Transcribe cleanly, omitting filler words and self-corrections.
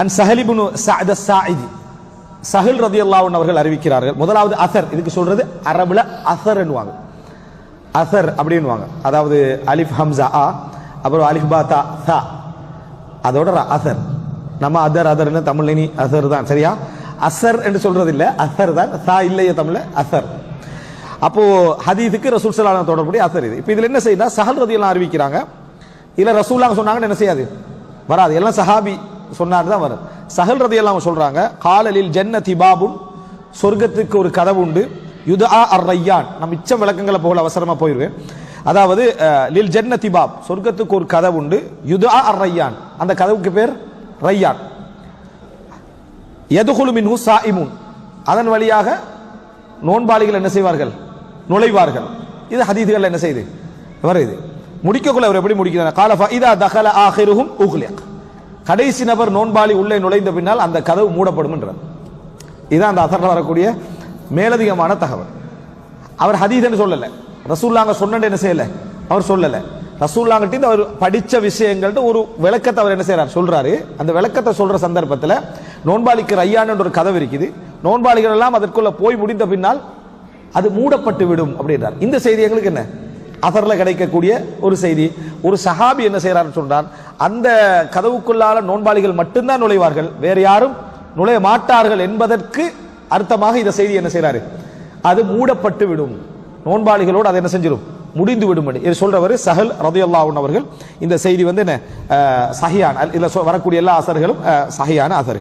An Chahal இப்னு சஅத் அஸ்-சாஇதி சஹல் ரலியல்லாஹு அன்ஹு அவர்கள் அறிவிக்கிறார்கள். முதலாவது அஸர், இதுக்கு சொல்றது அரபுல அஸர் என்னுவாங்க, அஸர் அப்படின்னுவாங்க. அதாவது அலிஃப் ஹம்ஸா ஆ, அப்புறம் அலிஃப் பா தா தா, அதோட அஸர். நம்ம அதர் அதர்னு தமிழ்ல நீ அஸர் தான் சரியா, அஸர் என்று சொல்றது இல்ல, அஸர் தான், தா இல்லையே தமிழ்ல அஸர். அப்போ ஹதீஸுக்கு ரசூல் ஸல்லல்லாஹு அலைஹி வஸல்லம் தொடர்புடைய அஸர் இது. இப்போ இதுல என்ன செய்யுதா, சஹல் ரலியல்லாஹு அறிவிக்கிறாங்க, இல்ல ரசூலுல்லாஹ் சொன்னாங்கன்னு என்ன செய்யாது, வராது, எல்லாம் சஹாபி சொன்னார் தான் வரும். சஹல் ரலியல்லாஹு சொல்றாங்க, காலலில் ஜன்னதி பாபுன், சொர்க்கத்துக்கு ஒரு கதவு உண்டு, யுதா அர் ரையான். நம்ம மிச்சம் விளக்கங்களை போல அவசரமா போயிருவேன். அதாவது லில் ஜன்னதி பாப், சொர்க்கத்துக்கு ஒரு கதவு உண்டு, யுதா அர் ரையான், அந்த கதவுக்கு பேர் ரையான். யதுகுலு மின்ஹு ஸாயிமுன், அதன் வழியாக நோன்பாளிகள் என்ன செய்வார்கள், நுழைவார்கள். இது ஹதீஸ்கள் என்ன செய்யுது வருது. முடிக்கக்குள்ள அவர் எப்படி முடிக்கிறார், கால ஃபஇதா தகல ஆகிருஹும் உக்லிக், கடைசி நபர் நோன்பாளி உள்ளே நுழைந்த பின்னால் அந்த கதவு மூடப்படும் என்றார். இதுதான் அந்த அசர்ல வரக்கூடிய மேலதிகமான தகவல். அவர் ஹதீஸ்ன்னு சொல்லல, ரசூலுல்லாஹ் சொன்னது என்ன செய்யல, அவர் சொல்லல. ரசூலுல்லாஹ்கிட்ட அவர் படிச்ச விஷயங்கள்ட்ட ஒரு விளக்கத்தை அவர் என்ன செய்யறார் சொல்றாரு. அந்த விளக்கத்தை சொல்ற சந்தர்ப்பத்தில் நோன்பாளிக்கு ரையான் என்ற ஒரு கதவு இருக்குது, நோன்பாளிகள் எல்லாம் அதற்குள்ள போய் முடிந்த பின்னால் அது மூடப்பட்டு விடும் அப்படின்றார். இந்த செய்தி எங்களுக்கு என்ன அசர்ல கிடைக்கக்கூடிய ஒரு செய்தி. ஒரு சஹாபி என்ன செய்யறாருன்னு சொன்னார், அந்த கதவுக்குள்ளால நோன்பாளிகள் மட்டும்தான் நுழைவார்கள், வேற யாரும் நுழைய மாட்டார்கள் என்பதற்கு அர்த்தமாக இந்த செய்தி என்ன செய்யறாரு, அது மூடப்பட்டு விடும், நோன்பாளிகளோடு அது என்ன செஞ்சிடும், முடிந்து விடும் இது சொல்றவர் சஹல் ரலியல்லாஹு அன்ஹு அவர்கள். இந்த செய்தி வந்து என்ன சஹீஹான, இல்ல வரக்கூடிய எல்லா அசர்களும் சஹீஹான அசர்.